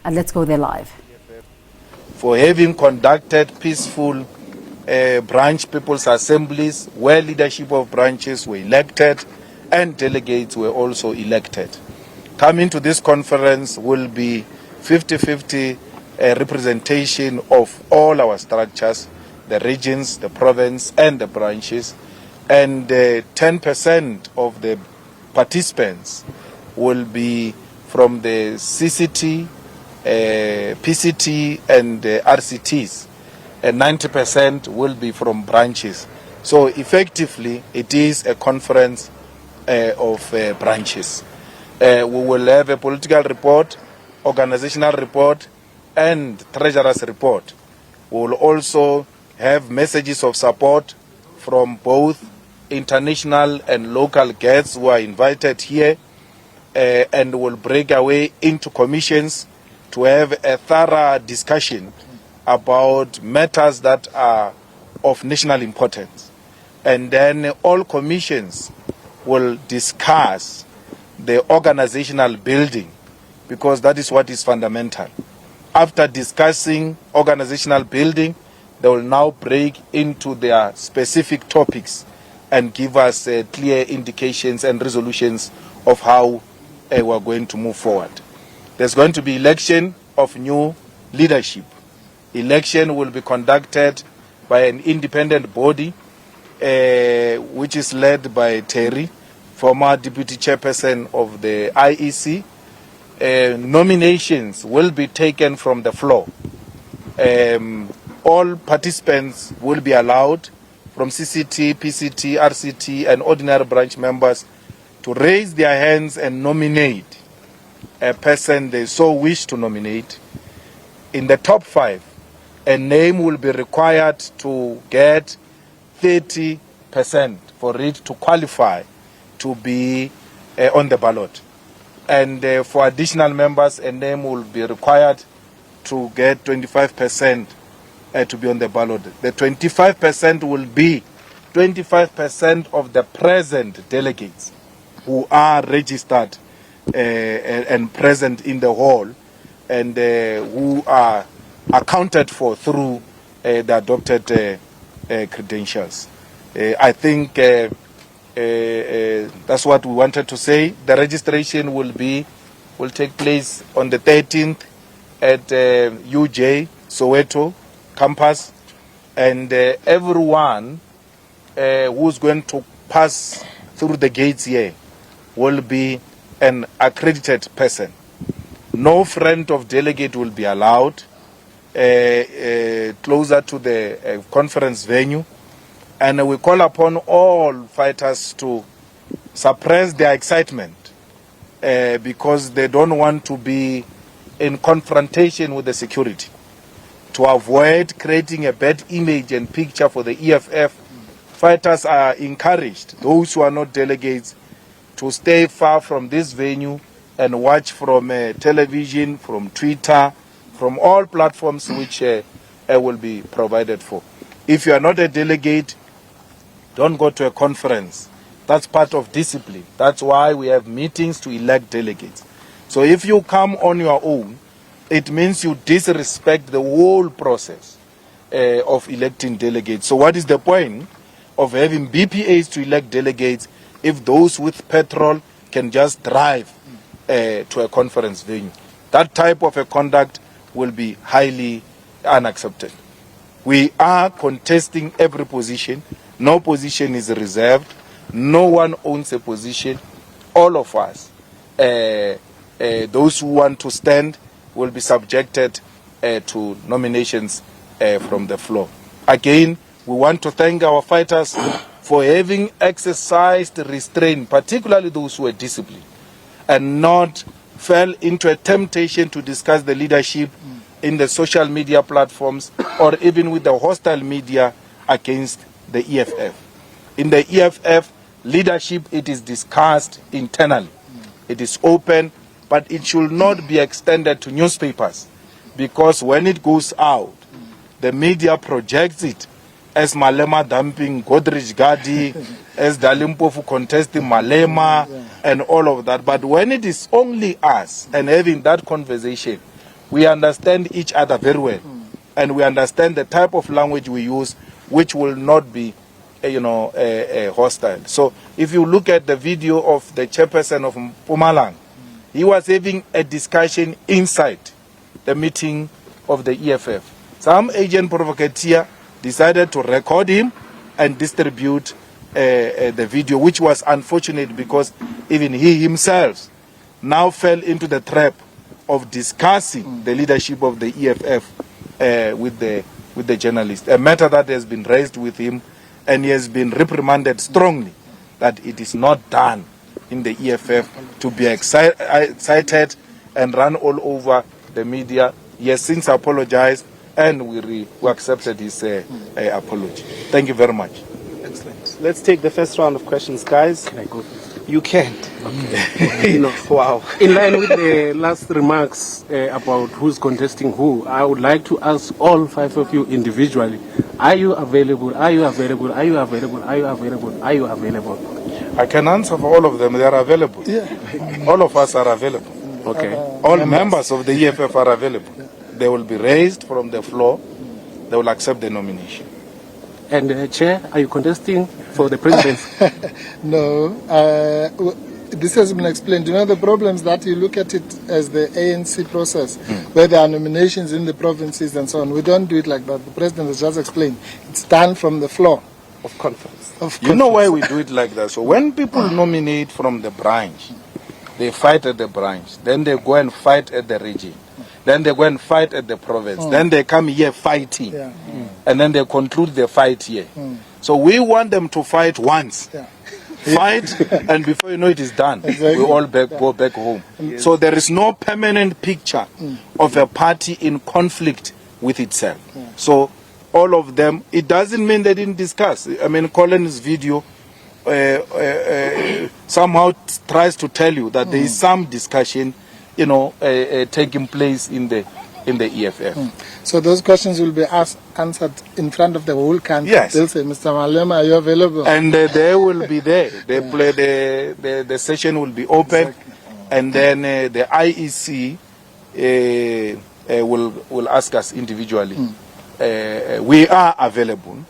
And let's go there live. For having conducted peaceful branch people's assemblies where leadership of branches were elected and delegates were also elected. Coming to this conference will be 50-50 representation of all our structures, the regions, the province and the branches, and 10% of the participants will be from the CCT, PCT and RCTs, and 90% will be from branches. So effectively it is a conference of branches. We will have a political report, organizational report and treasurer's report. We will also have messages of support from both international and local guests who are invited here, and will break away into commissions to have a thorough discussion about matters that are of national importance. And then all commissions will discuss the organizational building, because that is what is fundamental. After discussing organizational building, they will now break into their specific topics and give us clear indications and resolutions of how we are going to move forward. There's going to be election of new leadership. Election will be conducted by an independent body, which is led by Terry, former deputy chairperson of the IEC. Nominations will be taken from the floor. All participants will be allowed, from CCT, PCT, RCT and ordinary branch members, to raise their hands and nominate a person they so wish to nominate. In the top 5, a name will be required to get 30% for it to qualify to be on the ballot. And for additional members, a name will be required to get 25% to be on the ballot. The 25% will be 25% of the present delegates who are registered and present in the hall, and who are accounted for through the adopted credentials. I think that's what we wanted to say. The registration will take place on the 13th at UJ Soweto campus, and everyone who's going to pass through the gates here will be an accredited person. No friend of delegate will be allowed closer to the conference venue, and we call upon all fighters to suppress their excitement because they don't want to be in confrontation with the security. To avoid creating a bad image and picture for the EFF, fighters are encouraged, those who are not delegates, to stay far from this venue and watch from television, from Twitter, from all platforms which will be provided for. If you are not a delegate, don't go to a conference. That's part of discipline. That's why we have meetings to elect delegates. So if you come on your own, it means you disrespect the whole process of electing delegates. So what is the point of having BPAs to elect delegates if those with petrol can just drive to a conference venue? That type of a conduct will be highly unacceptable. We are contesting every position. No position is reserved. No one owns a position. All of us, those who want to stand, will be subjected to nominations from the floor. Again, we want to thank our fighters for having exercised restraint, particularly those who were disciplined, and not fell into a temptation to discuss the leadership in the social media platforms or even with the hostile media against the EFF. In the EFF, leadership, it is discussed internally. It is open, but it should not be extended to newspapers, because when it goes out, the media projects it as Malema dumping Godrej Gadi, as Dalimpofu contesting Malema, and all of that. But when it is only us and having that conversation, we understand each other very well, and we understand the type of language we use, which will not be, hostile. So if you look at the video of the chairperson of Mpumalanga, he was having a discussion inside the meeting of the EFF. Some agent provocateur decided to record him and distribute the video, which was unfortunate because even he himself now fell into the trap of discussing the leadership of the EFF with the journalist, a matter that has been raised with him, and he has been reprimanded strongly that it is not done in the EFF to be excited and run all over the media. He has since apologized, and we accepted his apology. Thank you very much. Excellent. Let's take the first round of questions, guys. Can I go first? You can. Okay. Wow. In line with the last remarks about who's contesting who, I would like to ask all 5 of you individually, are you available? Are you available? Are you available? Are you available? Are you available? I can answer for all of them. They are available. Yeah. All of us are available. Okay. All members of the EFF are available. They will be raised from the floor. They will accept the nomination. And Chair, are you contesting for the presidency? No. This has been explained. You know, the problems that you look at it as the ANC process, where there are nominations in the provinces and so on. We don't do it like that. The president has just explained. It's done from the floor Of conference. You know why we do it like that? So when people nominate from the branch, they fight at the branch. Then they go and fight at the region. Then they go and fight at the province. Then they come here fighting. Yeah. And then they conclude the fight here. So we want them to fight once. Yeah. Fight, and before you know it is done, Exactly. we all go back home. So there is no permanent picture of a party in conflict with itself. So all of them, it doesn't mean they didn't discuss. I mean, Colin's video somehow tries to tell you that there is some discussion, taking place in the EFF. So those questions will be answered in front of the whole country. Yes. They'll say, Mr. Malema, are you available? And they will be there. They play the session will be open, and then the IEC will ask us individually. We are available.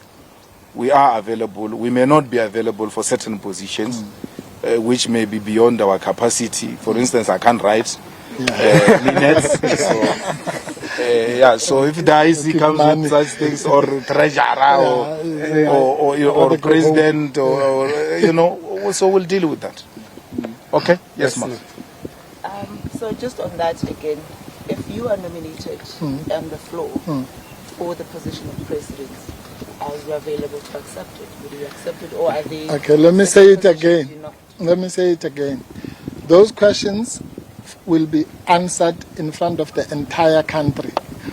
We are available. We may not be available for certain positions, which may be beyond our capacity. For instance, I can't write minutes. So if the IEC comes with such things, or treasurer, or president, or so we'll deal with that. Okay? Yes, ma'am. So just on that again, if you are nominated on the floor for the position of president, are you available to accept it? Would you accept it, or are they? Okay, let me say it again. Let me say it again. Those questions will be answered in front of the entire country.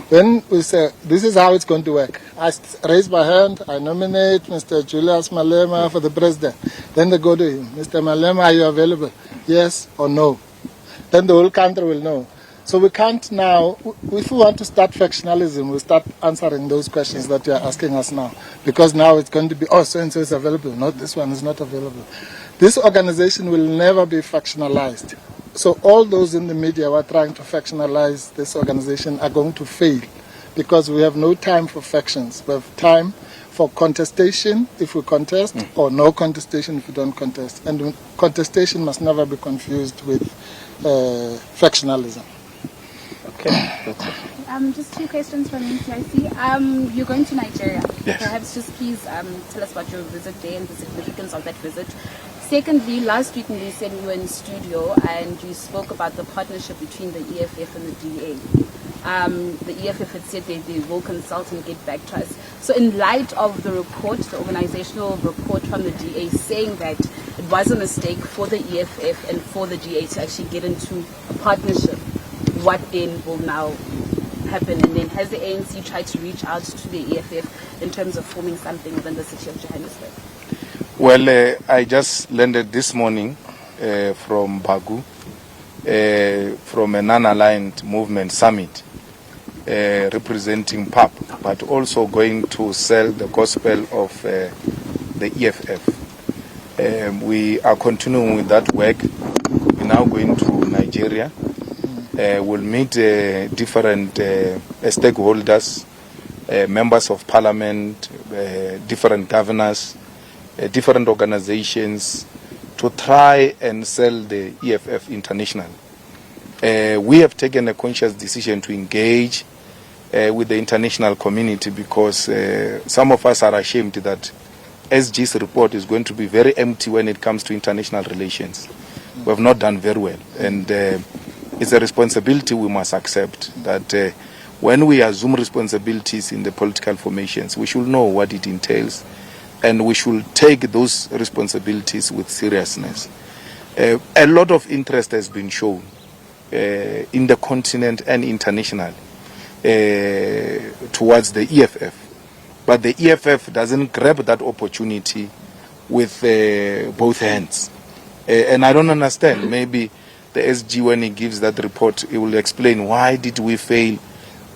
When we say, this is how it's going to work. I raise my hand, I nominate Mr. Julius Malema for the president. Then they go to him, Mr. Malema, are you available? Yes or no? Then the whole country will know. So we can't now, if we want to start factionalism, we'll start answering those questions that you are asking us now. Because now it's going to be, oh, so-and-so is available. No, this one is not available. This organization will never be factionalized. So all those in the media who are trying to factionalize this organization are going to fail, because we have no time for factions. We have time for contestation if we contest, or no contestation if we don't contest. And contestation must never be confused with factionalism. Okay. Just 2 questions from NCIC. You're going to Nigeria. Yes. Perhaps just please tell us about your visit there and the significance of that visit. Secondly, last week when you said you were in studio and you spoke about the partnership between the EFF and the DA. The EFF had said they will consult and get back to us. So in light of the report, the organizational report from the DA saying that it was a mistake for the EFF and for the DA to actually get into a partnership, what then will now happen? And then has the ANC tried to reach out to the EFF in terms of forming something within the city of Johannesburg? Well, I just landed this morning from Bagu, from a non-aligned movement summit representing PAP, but also going to sell the gospel of the EFF. We are continuing with that work. We're now going to Nigeria will meet different stakeholders, members of parliament, different governors, different organizations, to try and sell the EFF international. We have taken a conscious decision to engage with the international community because some of us are ashamed that SG's report is going to be very empty when it comes to international relations. We have not done very well, and it's a responsibility we must accept that when we assume responsibilities in the political formations, we should know what it entails, and we should take those responsibilities with seriousness. A lot of interest has been shown in the continent and international towards the EFF. But the EFF doesn't grab that opportunity with both hands. And I don't understand. Maybe the SG, when he gives that report, he will explain why did we fail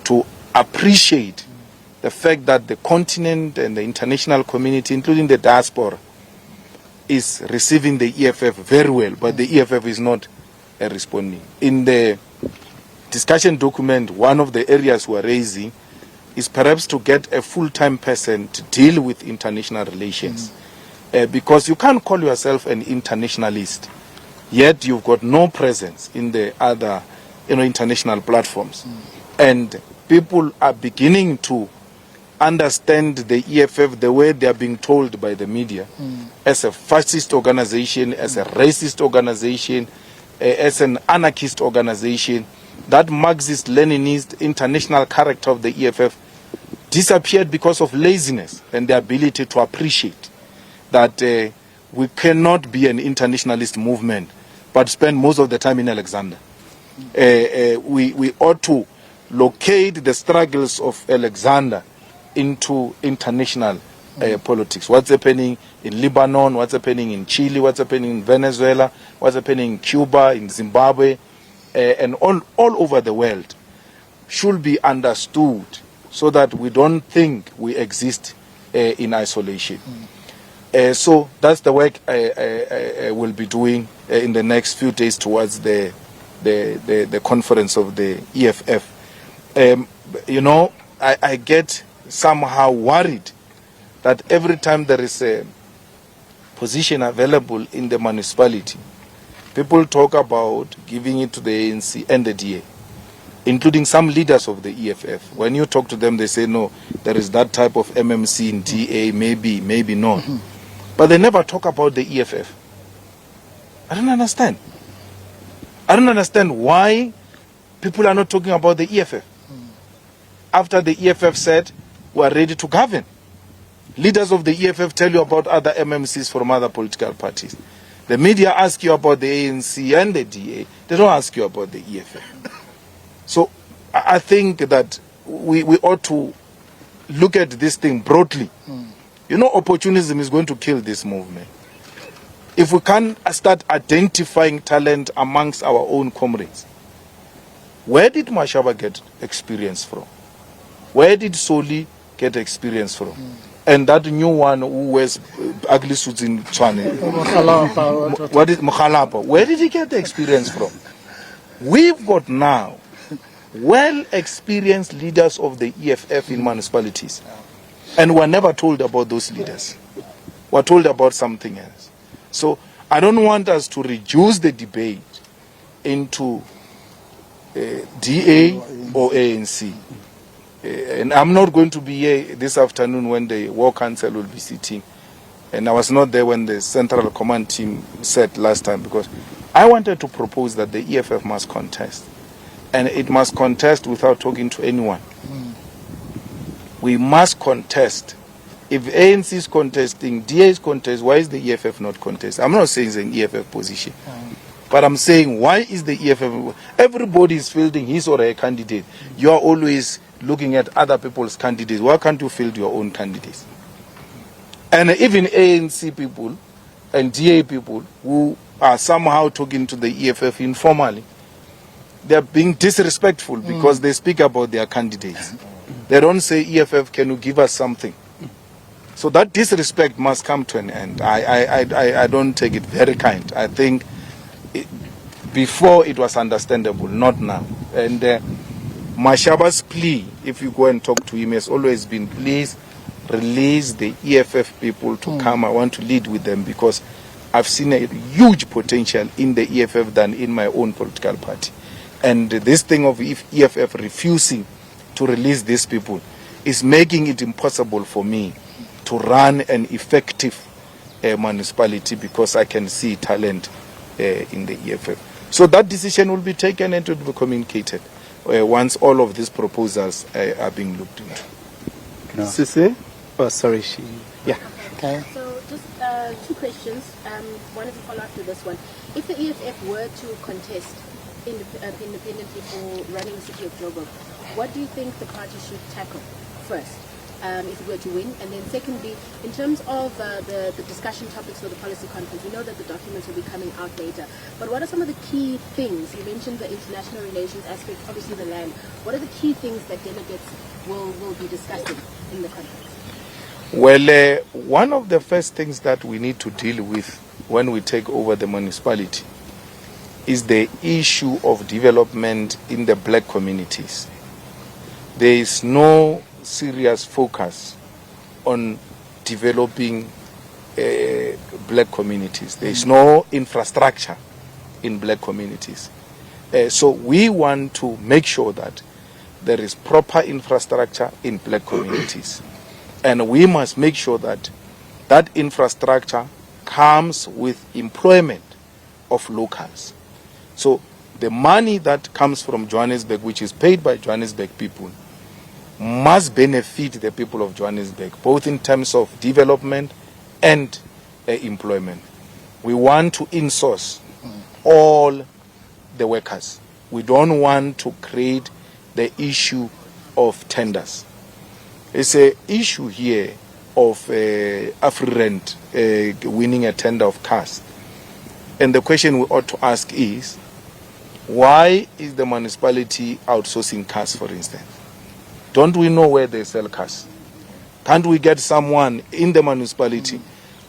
to appreciate the fact that the continent and the international community, including the diaspora, is receiving the EFF very well, but the EFF is not responding. In the discussion document, one of the areas we are raising is perhaps to get a full-time person to deal with international relations. Because you can't call yourself an internationalist, yet you've got no presence in the other international platforms. And people are beginning to understand the EFF the way they are being told by the media, as a fascist organization, as a racist organization, as an anarchist organization. That Marxist-Leninist international character of the EFF disappeared because of laziness and the ability to appreciate that we cannot be an internationalist movement but spend most of the time in Alexander. We ought to locate the struggles of Alexander into international politics. What's happening in Lebanon, what's happening in Chile, what's happening in Venezuela, what's happening in Cuba, in Zimbabwe, and all over the world should be understood so that we don't think we exist in isolation. So that's the work I will be doing in the next few days towards the conference of the EFF. I get somehow worried that every time there is a position available in the municipality, people talk about giving it to the ANC and the DA, including some leaders of the EFF. When you talk to them, they say, no, there is that type of MMC in DA, maybe not. But they never talk about the EFF. I don't understand. I don't understand why people are not talking about the EFF. After the EFF said, we are ready to govern. Leaders of the EFF tell you about other MMCs from other political parties. The media ask you about the ANC and the DA. They don't ask you about the EFF. So I think that we ought to look at this thing broadly. Opportunism is going to kill this movement. If we can start identifying talent amongst our own comrades, where did Mashaba get experience from? Where did Soli get experience from? And that new one who wears ugly suits in Tswane, what is Mukhalapa? Where did he get the experience from? We've got now well-experienced leaders of the EFF in municipalities. And we're never told about those leaders. We're told about something else. So I don't want us to reduce the debate into DA or ANC. And I'm not going to be here this afternoon when the War Council will be sitting. And I was not there when the Central Command team said last time, because I wanted to propose that the EFF must contest. And it must contest without talking to anyone. We must contest. If ANC is contesting, DA is contesting, why is the EFF not contesting? I'm not saying it's an EFF position. But I'm saying, why is the EFF... Everybody is fielding his or her candidate. You are always looking at other people's candidates. Why can't you field your own candidates? And even ANC people and DA people who are somehow talking to the EFF informally, they are being disrespectful because they speak about their candidates. They don't say, EFF, can you give us something? So that disrespect must come to an end. I don't take it very kind. I think Before it was understandable, not now. And Mashaba's plea, if you go and talk to him, has always been, please release the EFF people to come. I want to lead with them because I've seen a huge potential in the EFF than in my own political party. And this thing of EFF refusing to release these people is making it impossible for me to run an effective municipality because I can see talent in the EFF. So that decision will be taken and it will be communicated once all of these proposals are being looked into. Sisi? Oh, sorry, yeah. Okay. So just two questions. One is a follow-up to this one. If the EFF were to contest independently for running the city of Joburg, what do you think the party should tackle first, if it were to win? And then secondly, in terms of the discussion topics for the policy conference, we know that the documents will be coming out later, but what are some of the key things? You mentioned the international relations aspect, obviously the land. What are the key things that delegates will be discussing in the conference? Well, one of the first things that we need to deal with when we take over the municipality is the issue of development in the black communities. There is no serious focus on developing black communities. There is no infrastructure in black communities. So we want to make sure that there is proper infrastructure in black communities. And we must make sure that that infrastructure comes with employment of locals. So the money that comes from Johannesburg, which is paid by Johannesburg people, must benefit the people of Johannesburg, both in terms of development and employment. We want to insource all the workers. We don't want to create the issue of tenders. It's an issue here of AfriRent winning a tender of cars. And the question we ought to ask is, why is the municipality outsourcing cars, for instance? Don't we know where they sell cars? Can't we get someone in the municipality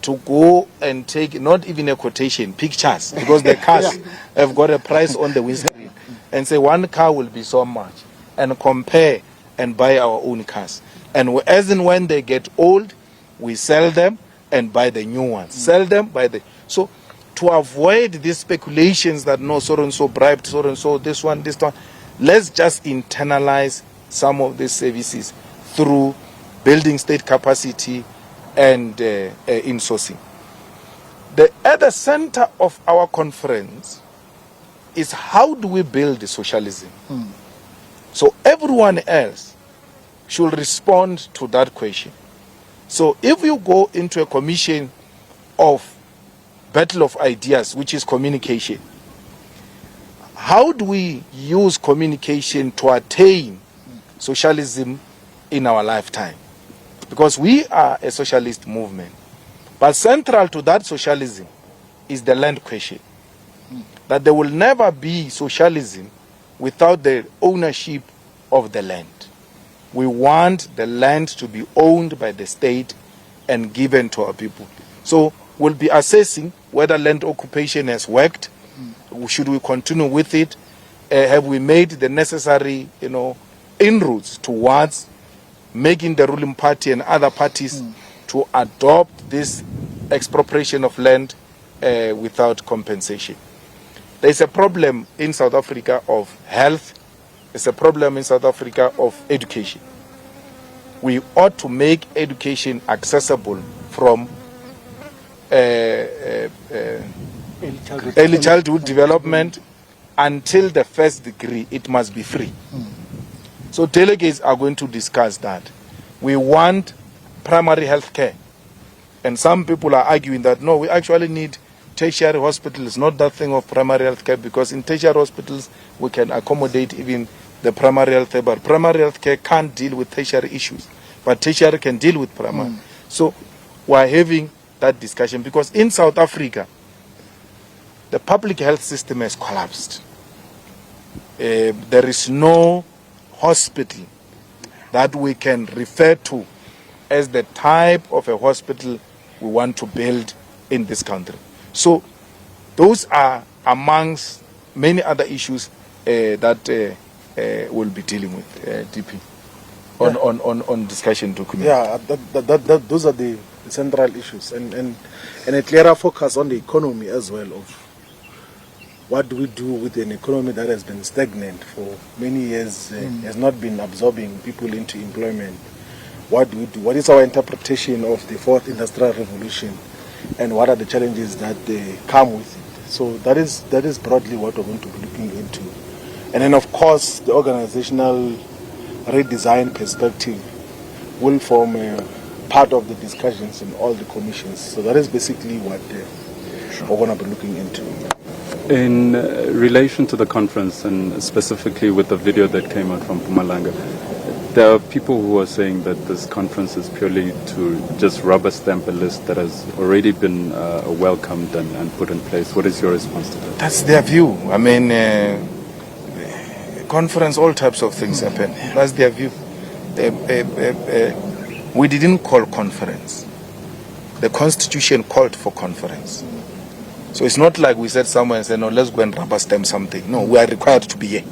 to go and take, not even a quotation, pictures, because the cars have got a price on the windscreen, and say one car will be so much, and compare and buy our own cars. And as and when they get old, we sell them and buy the new ones. Sell them, buy the... So to avoid these speculations that no, so-and-so bribed, so-and-so, this one, let's just internalize some of these services through building state capacity and insourcing. At the center of our conference is how do we build socialism? So everyone else should respond to that question. So if you go into a commission of battle of ideas, which is communication, how do we use communication to attain socialism in our lifetime? Because we are a socialist movement. But central to that socialism is the land question. That there will never be socialism without the ownership of the land. We want the land to be owned by the state and given to our people. So we'll be assessing whether land occupation has worked. Should we continue with it? Have we made the necessary, inroads towards making the ruling party and other parties to adopt this expropriation of land without compensation? There's a problem in South Africa of health. There's a problem in South Africa of education. We ought to make education accessible from early childhood development until the first degree. It must be free. So delegates are going to discuss that. We want primary health care. And some people are arguing that, no, we actually need tertiary hospitals, not that thing of primary health care, because in tertiary hospitals we can accommodate even the primary health care, but primary health care can't deal with tertiary issues, but tertiary can deal with primary. So we're having that discussion because in South Africa, the public health system has collapsed. There is no hospital that we can refer to as the type of a hospital we want to build in this country. So those are amongst many other issues that we'll be dealing with, DP, on discussion document. Yeah, those are the central issues, and a clearer focus on the economy as well, of what do we do with an economy that has been stagnant for many years, has not been absorbing people into employment. What do we do? What is our interpretation of the fourth industrial revolution, and what are the challenges that come with it? So that is broadly what we're going to be looking into. And then, of course, the organizational redesign perspective will form part of the discussions in all the commissions. So that is basically what we're going to be looking into. In relation to the conference, and specifically with the video that came out from Mpumalanga, there are people who are saying that this conference is purely to just rubber stamp a list that has already been welcomed and put in place. What is your response to that? That's their view. I mean, conference, all types of things happen. That's their view. We didn't call conference. The Constitution called for conference. So it's not like we said somewhere and said, no, let's go and rubber stamp something. No, we are required to be here.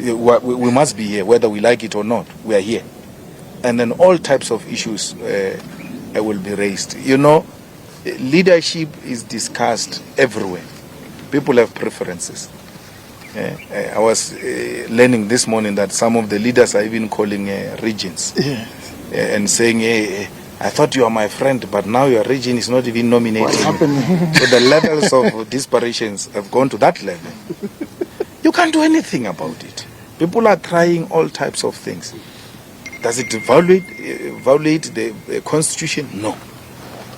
We must be here, whether we like it or not. We are here. And then all types of issues will be raised. You know, leadership is discussed everywhere. People have preferences. I was learning this morning that some of the leaders are even calling regions and saying, hey, I thought you are my friend, but now your region is not even nominated. What's happening? So the levels of disparitions have gone to that level. You can't do anything about it. People are trying all types of things. Does it violate the Constitution? No.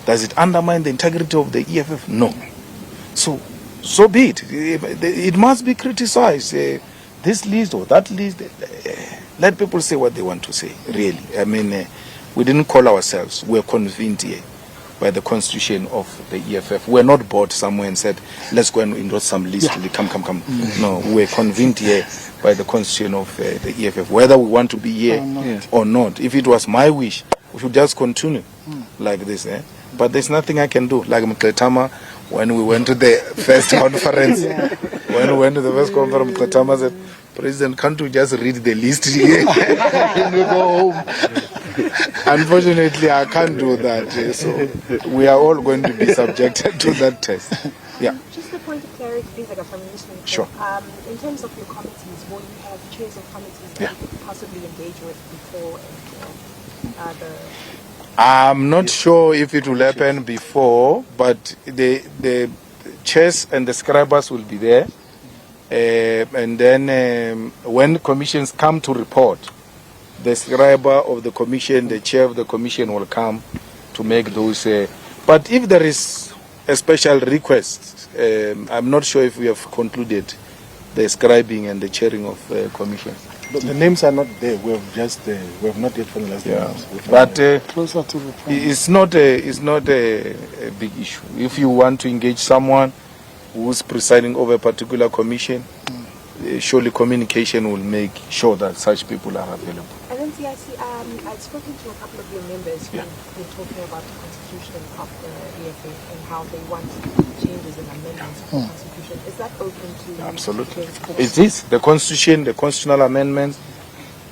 Does it undermine the integrity of the EFF? No. So be it. It must be criticized. This list or that list. Let people say what they want to say, really. I mean, we didn't call ourselves. We're convened here by the Constitution of the EFF. We're not bought somewhere and said, let's go and endorse some list. Come. No, we're convened here by the Constitution of the EFF, whether we want to be here or not. If it was my wish, we should just continue like this. But there's nothing I can do. Like Mkletama, when we went to the first conference, Mkletama said, President, can't you just read the list here? And we go home. Unfortunately, I can't do that. So we are all going to be subjected to that test. Yeah. Just a point of clarity, please, from Minister. Sure. In terms of your committees, will you have chairs of committees that you could possibly engage with before the... I'm not sure if it will happen before, but the chairs and the scribers will be there. And then when commissions come to report, the scriber of the commission, the chair of the commission will come to make those. But if there is a special request, I'm not sure if we have concluded the scribing and the chairing of commissions. The names are not there. We have not yet finalized the names. But Closer to the point. it's not a big issue. If you want to engage someone who's presiding over a particular commission, surely communication will make sure that such people are available. And then CIC, I've spoken to a couple of your members who were talking about the constitution of the EFF and how they want changes and amendments to the constitution. Is that open to... Absolutely. It is. The constitution, the constitutional amendments,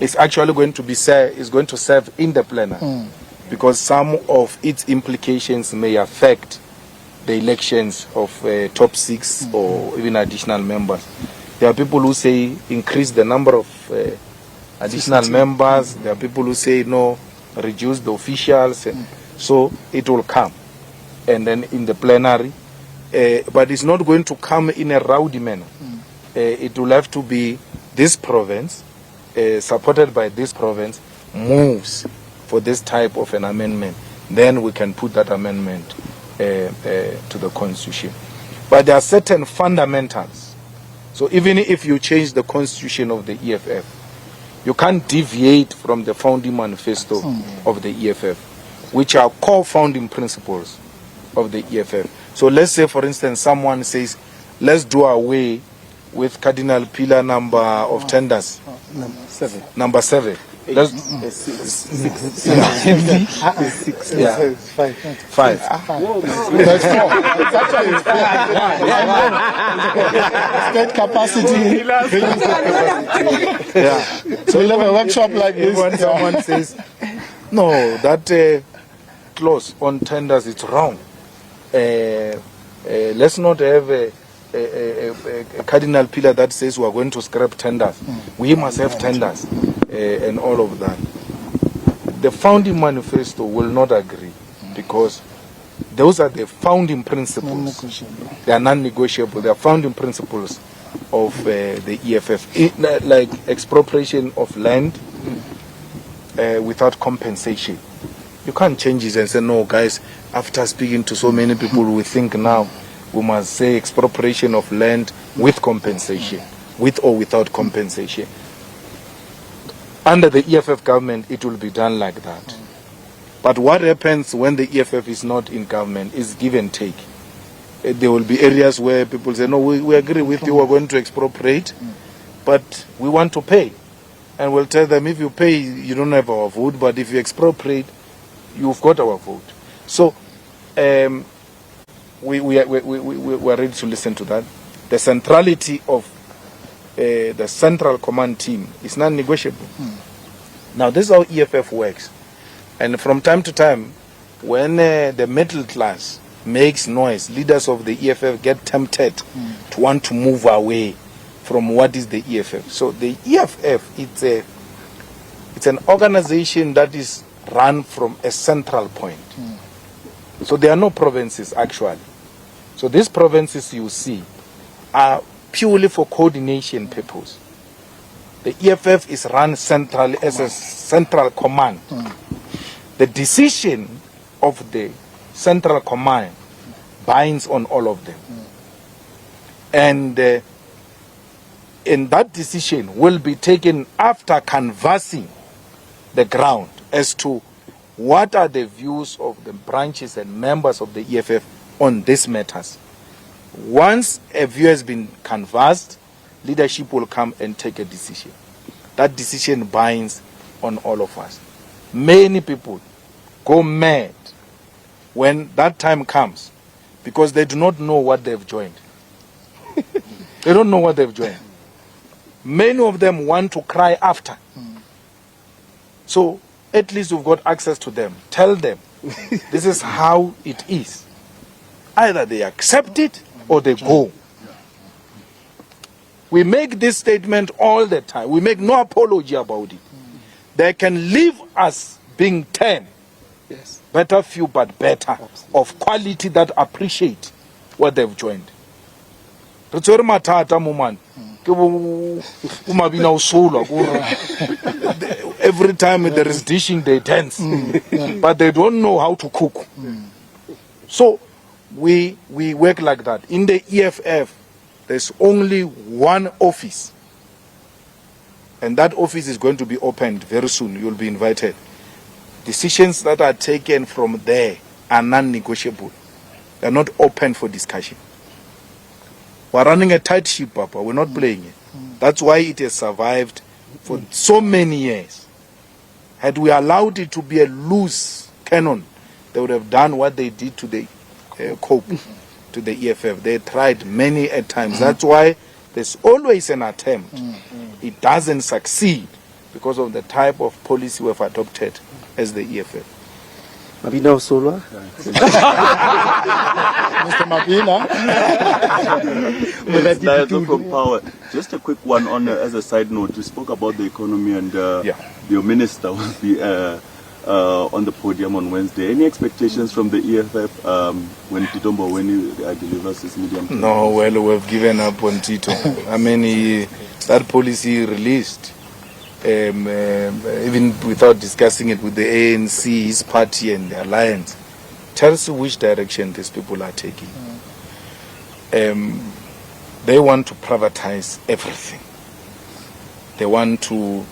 is actually going to serve in the plenary because some of its implications may affect the elections of top 6 or even additional members. There are people who say increase the number of additional members. There are people who say no, reduce the officials. So it will come. And then in the plenary, but it's not going to come in a rowdy manner. It will have to be this province, supported by this province, moves for this type of an amendment. Then we can put that amendment to the Constitution. But there are certain fundamentals. So even if you change the Constitution of the EFF, you can't deviate from the founding manifesto of the EFF, which are core founding principles of the EFF. So let's say, for instance, someone says, let's do away with cardinal pillar number of tenders Number 7. Number 7. Let's, 6. Yeah. 5. 5. That's 4. It's actually 4. State capacity. Yeah. So we'll have a workshop like this. When someone says, no, that clause on tenders is wrong. Let's not have a cardinal pillar that says we are going to scrap tenders. We must have tenders and all of that. The founding manifesto will not agree because those are the founding principles. They are non-negotiable. They are founding principles of the EFF, like expropriation of land without compensation. You can't change it and say, no, guys, after speaking to so many people, we think now we must say expropriation of land with compensation, with or without compensation. Under the EFF government, it will be done like that. But what happens when the EFF is not in government is give and take. There will be areas where people say, no, we agree with you, we're going to expropriate, but we want to pay. And we'll tell them, if you pay, you don't have our vote, but if you expropriate, you've got our vote. So we are ready to listen to that. The centrality of the central command team is non-negotiable. Now, this is how EFF works. And from time to time, when the middle class makes noise, leaders of the EFF get tempted to want to move away from what is the EFF. So the EFF, it's an organization that is run from a central point. So there are no provinces actually. So these provinces you see are purely for coordination purpose. The EFF is run centrally as a central command. The decision of the central command binds on all of them. And that decision will be taken after canvassing the ground as to what are the views of the branches and members of the EFF on these matters. Once a view has been canvassed, leadership will come and take a decision. That decision binds on all of us. Many people go mad when that time comes because they do not know what they've joined. They don't know what they've joined. Many of them want to cry after. So at least you've got access to them. Tell them this is how it is. Either they accept it or they go. We make this statement all the time. We make no apology about it. They can leave us being 10. Yes. Better few but better. Of quality that appreciate what they've joined. Every time there is dishing, they dance. But they don't know how to cook. So we work like that. In the EFF, there's only one office. And that office is going to be opened very soon. You'll be invited. Decisions that are taken from there are non-negotiable. They're not open for discussion. We're running a tight ship, Papa. We're not playing it. That's why it has survived for so many years. Had we allowed it to be a loose cannon, they would have done what they did to the COPE, to the EFF. They tried many a times. That's why there's always an attempt. It doesn't succeed because of the type of policy we've adopted as the EFF. Mabina Usolwa. Mr. Mabina. From power. Just a quick one on as a side note. You spoke about the economy and your minister will be on the podium on Wednesday. Any expectations from the EFF when Tito Mboweni delivers his medium term? No, well, we've given up on Tito. I mean, that policy released, even without discussing it with the ANC, his party and the alliance, tells you which direction these people are taking. They want to privatize everything. They want to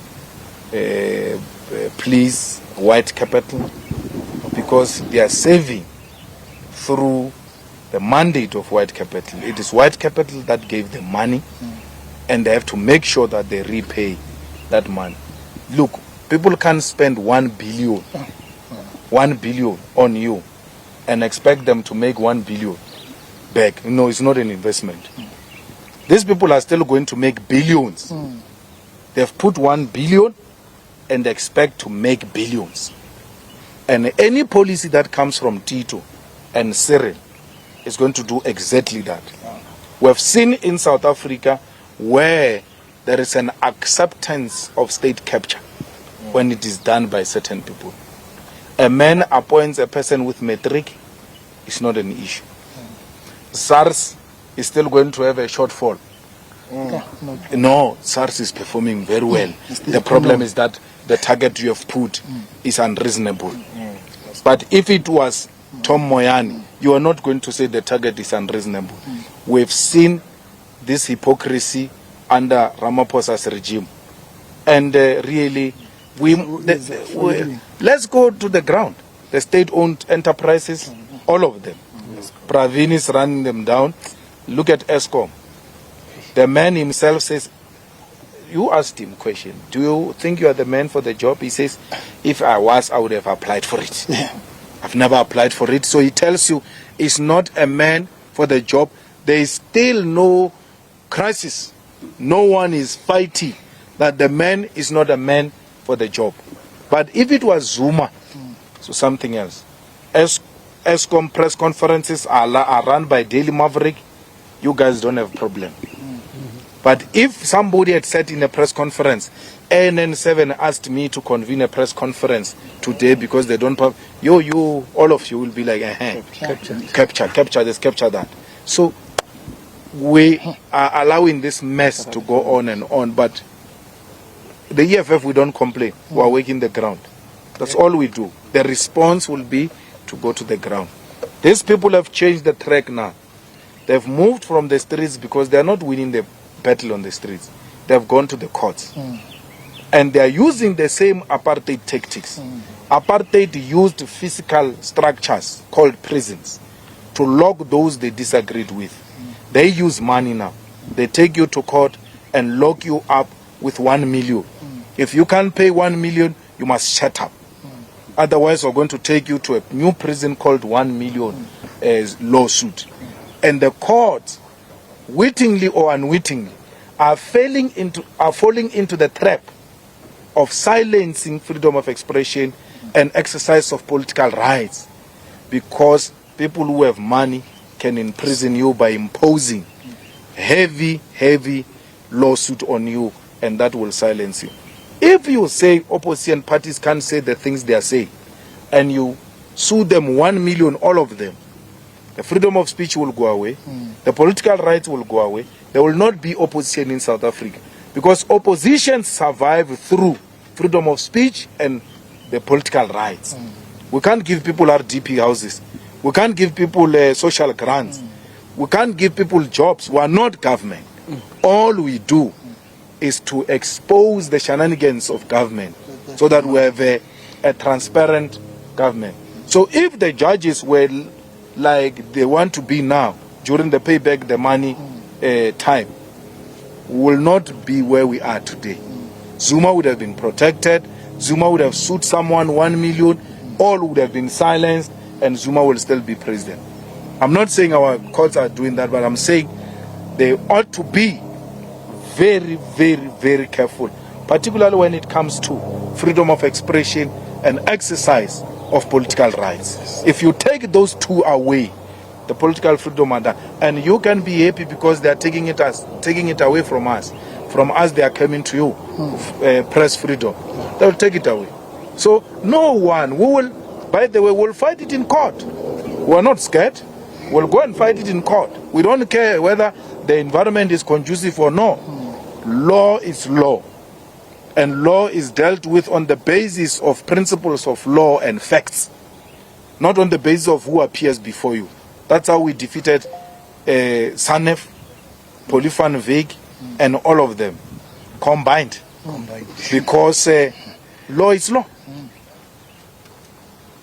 please white capital because they are saving through the mandate of white capital. It is white capital that gave them money, and they have to make sure that they repay that money. Look, people can't spend 1 billion on you and expect them to make 1 billion back. No, it's not an investment. These people are still going to make billions. They've put 1 billion and expect to make billions. And any policy that comes from Tito and Cyril is going to do exactly that. We have seen in South Africa where there is an acceptance of state capture when it is done by certain people. A man appoints a person with matric, it's not an issue. SARS is still going to have a shortfall. No, SARS is performing very well. The problem is that the target you have put is unreasonable. But if it was Tom Moyani, you are not going to say the target is unreasonable. We've seen this hypocrisy under Ramaphosa's regime. And really, let's go to the ground. The state-owned enterprises, all of them. Pravin is running them down. Look at ESCOM. The man himself says, you asked him a question, do you think you are the man for the job? He says, if I was, I would have applied for it. I've never applied for it. So he tells you, it's not a man for the job. There is still no crisis. No one is fighting that the man is not a man for the job. But if it was Zuma, so something else. ESCOM press conferences are run by Daily Maverick. You guys don't have a problem. But if somebody had said in a press conference, ANN7 asked me to convene a press conference today because they don't have, all of you will be like, capture this, capture that. So we are allowing this mess to go on and on, but the EFF, we don't complain. We are working the ground. That's all we do. The response will be to go to the ground. These people have changed the track now. They've moved from the streets because they are not winning the battle on the streets. They have gone to the courts. And they are using the same apartheid tactics. Apartheid used physical structures called prisons to lock those they disagreed with. They use money now. They take you to court and lock you up with 1 million. If you can't pay 1 million, you must shut up. Otherwise, we're going to take you to a new prison called 1 million lawsuit. And the courts, wittingly or unwittingly, are falling into the trap of silencing freedom of expression and exercise of political rights, because people who have money can imprison you by imposing heavy lawsuit on you, and that will silence you. If you say opposition parties can't say the things they are saying, and you sue them 1 million, all of them, the freedom of speech will go away, the political rights will go away, there will not be opposition in South Africa, because opposition survive through freedom of speech and the political rights. We can't give people RDP houses. We can't give people social grants. We can't give people jobs. We are not government. All we do is to expose the shenanigans of government so that we have a transparent government. So if the judges were like they want to be now during the pay back the money time, we will not be where we are today. Zuma would have been protected. Zuma would have sued someone 1 million. All would have been silenced, and Zuma will still be president. I'm not saying our courts are doing that, but I'm saying they ought to be very careful, particularly when it comes to freedom of expression and exercise of political rights. If you take those two away, the political freedom are done. And you can be happy because they are taking it away from us. From us they are coming to you, press freedom. They will take it away. So no one, we will, by the way, we'll fight it in court. We are not scared. We'll go and fight it in court. We don't care whether the environment is conducive or no. Law is law. And law is dealt with on the basis of principles of law and facts, not on the basis of who appears before you. That's how we defeated Sanef, Polifan Veig, and all of them combined. Because law is law.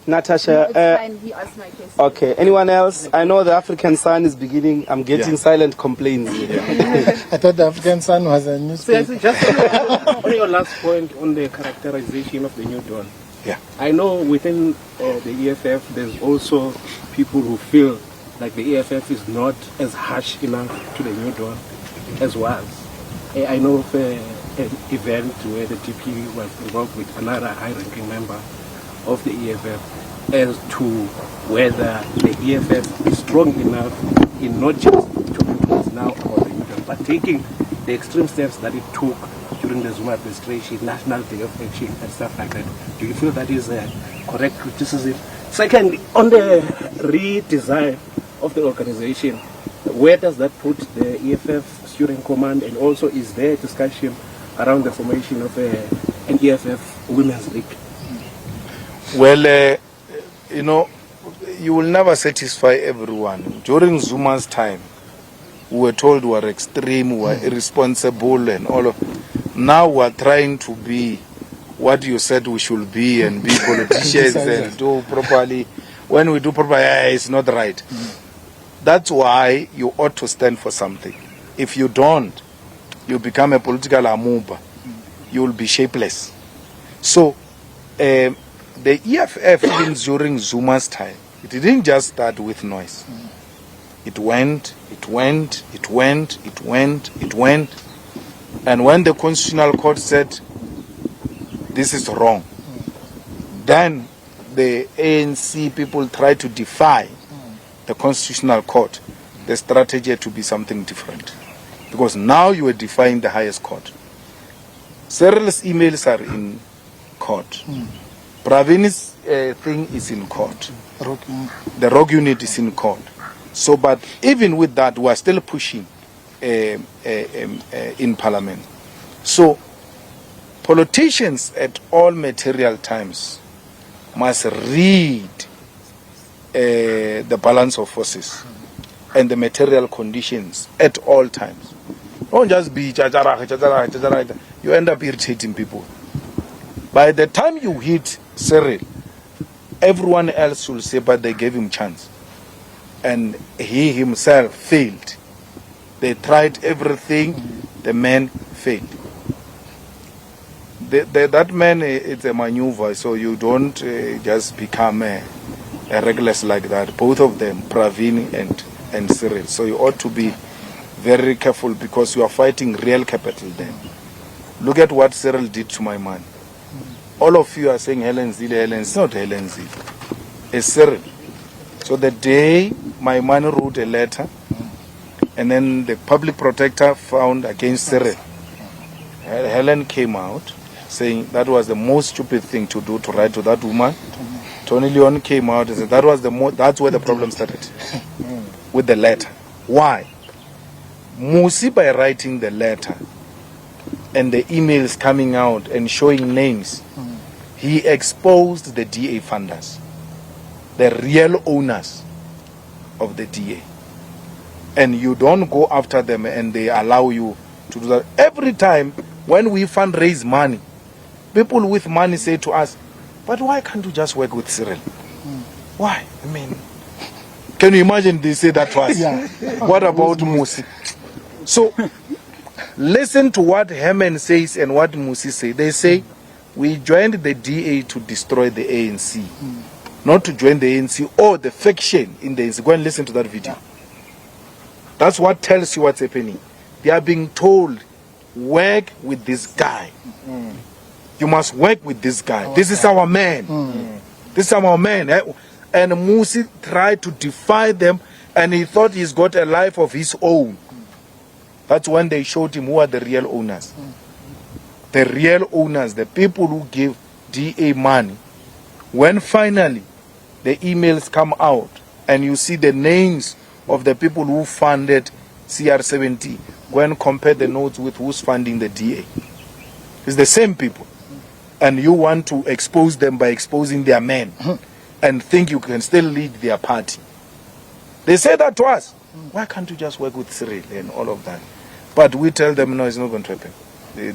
Natasha, It's fine. He asked my question. okay. Anyone else? I know the African Sun is beginning. I'm getting silent complaints. I thought the African Sun was a newspaper. Just on your last point on the characterization of the new dawn. Yeah. I know within the EFF there's also people who feel like the EFF is not as harsh enough to the new dawn as was. I know of an event where the DP was involved with another high-ranking member of the EFF as to whether the EFF is strong enough in not just talking to us now about the new dawn, but taking the extreme steps that it took during the Zuma administration, National Day of Action and stuff like that. Do you feel that is a correct criticism? Second, on the redesign of the organization, where does that put the EFF steering command, and also is there a discussion around the formation of an EFF Women's League? Well, you know, you will never satisfy everyone. During Zuma's time, we were told we were extreme, we were irresponsible and all of. Now we are trying to be what you said we should be and be politicians and do properly. When we do properly, it's not right. That's why you ought to stand for something. If you don't, you become a political amoeba. You will be shapeless. So, the EFF, even during Zuma's time, it didn't just start with noise. It went. And when the Constitutional Court said, this is wrong, then the ANC people tried to defy the Constitutional Court. The strategy had to be something different. Because now you are defying the highest court. Cyril's emails are in court. Praveen's thing is in court. The rogue unit is in court. So, but even with that, we are still pushing in Parliament. So, politicians at all material times must read the balance of forces and the material conditions at all times. Don't just be you end up irritating people. By the time you hit Cyril, everyone else will say, but they gave him chance. And he himself failed. They tried everything, the man failed. That man, it's a maneuver, so you don't just become a reckless like that. Both of them, Praveen and Cyril. So you ought to be very careful because you are fighting real capital then. Look at what Cyril did to my man. All of you are saying Helen Zille. It's not Helen Zille. It's Cyril. So the day my man wrote a letter, and then the public protector found against Cyril, Helen came out saying that was the most stupid thing to do, to write to that woman. Tony Leon came out and said that's where the problem started, with the letter. Why? Musi, by writing the letter and the emails coming out and showing names, he exposed the DA funders, the real owners of the DA. And you don't go after them and they allow you to do that. Every time when we fundraise money, people with money say to us, but why can't you just work with Cyril? Why? I mean, can you imagine they say that to us? Yeah. What about Musi? So, listen to what Herman says and what Musi say. They say, we joined the DA to destroy the ANC, not to join the ANC or the faction in the ANC. Go and listen to that video. That's what tells you what's happening. They are being told, work with this guy. You must work with this guy. This is our man. This is our man. And Musi tried to defy them, and he thought he's got a life of his own. That's when they showed him who are the real owners. The real owners, the people who give DA money. When finally the emails come out and you see the names of the people who funded CR70, go and compare the notes with who's funding the DA. It's the same people. And you want to expose them by exposing their men and think you can still lead their party. They say that to us. Why can't you just work with Cyril and all of that? But we tell them, no, it's not going to happen.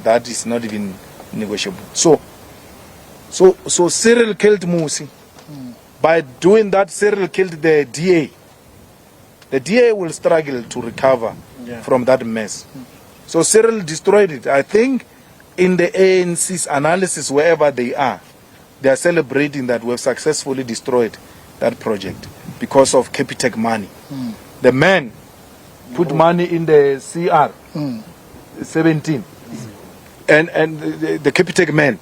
That is not even negotiable. So Cyril killed Musi. by doing that, Cyril killed the DA. The DA will struggle to recover from that mess. So Cyril destroyed it. I think in the ANC's analysis, wherever they are celebrating that we've successfully destroyed that project because of Capitec money. The man put money in the CR 17 and the Capitec man.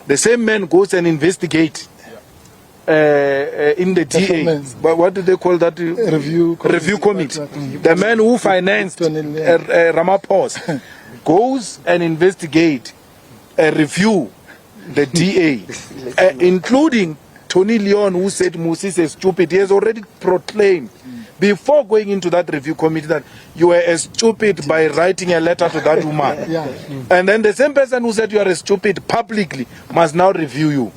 The same man goes and investigate in the DA. What do they call that? Review committee. The man who financed Ramaphosa goes and investigate, review the DA, including Tony Leon, who said Moses is stupid. He has already proclaimed before going into that review committee that you were as stupid by writing a letter to that woman. And then the same person who said you are stupid publicly must now review you.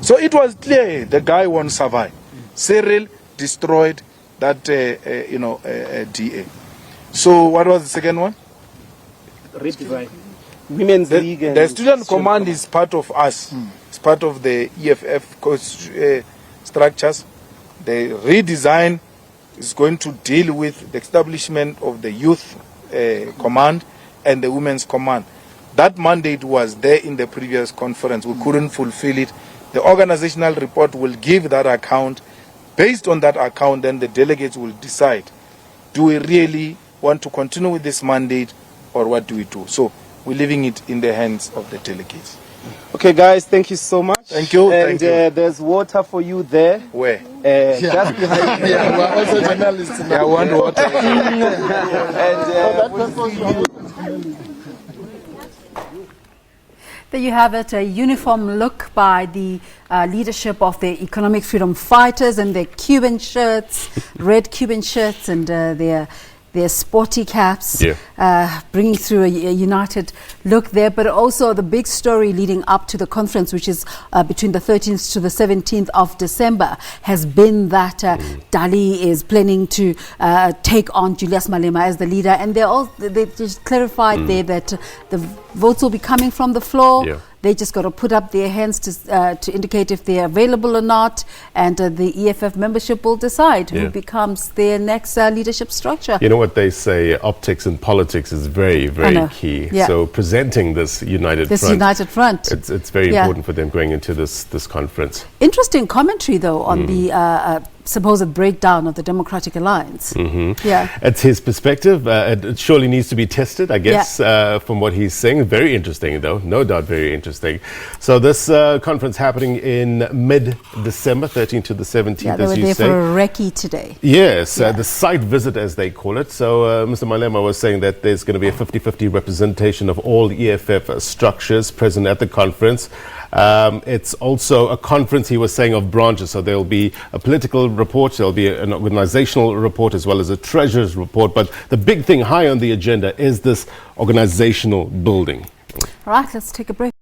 So it was clear the guy won't survive. Cyril destroyed that DA. So what was the second one? Women's League. The student command is part of us. It's part of the EFF structures. The redesign is going to deal with the establishment of the youth command and the women's command. That mandate was there in the previous conference. We couldn't fulfill it. The organizational report will give that account. Based on that account, then the delegates will decide, do we really want to continue with this mandate or what do we do? So we're leaving it in the hands of the delegates. Okay, guys, thank you so much. Thank you. And thank you. There's water for you there. Where? Just behind you. We're also journalists. I want water. There you have it, a uniform look by the leadership of the Economic Freedom Fighters and their Cuban shirts, red Cuban shirts, and their sporty caps, bringing through a united look there. But also the big story leading up to the conference, which is between the 13th to the 17th of December, has been that Dali is planning to take on Julius Malema as the leader. And they just clarified there that the votes will be coming from the floor. They just got to put up their hands to indicate if they're available or not, and the EFF membership will decide who becomes their next leadership structure. You know what they say, optics in politics is very, very key. So presenting this united front, it's very important for them going into this conference. Interesting commentary, though, on the supposed breakdown of the Democratic Alliance. It's his perspective. It surely needs to be tested, I guess, from what he's saying. Very interesting, though. No doubt very interesting. So this conference happening in mid-December, 13th to the 17th, they were there for a recce today. Yes, the site visit, as they call it. So Mr. Malema was saying that there's going to be a 50-50 representation of all EFF structures present at the conference. It's also a conference, he was saying, of branches. So there'll be a political report, there'll be an organizational report, as well as a treasurer's report. But the big thing high on the agenda is this organizational building. All right, let's take a break.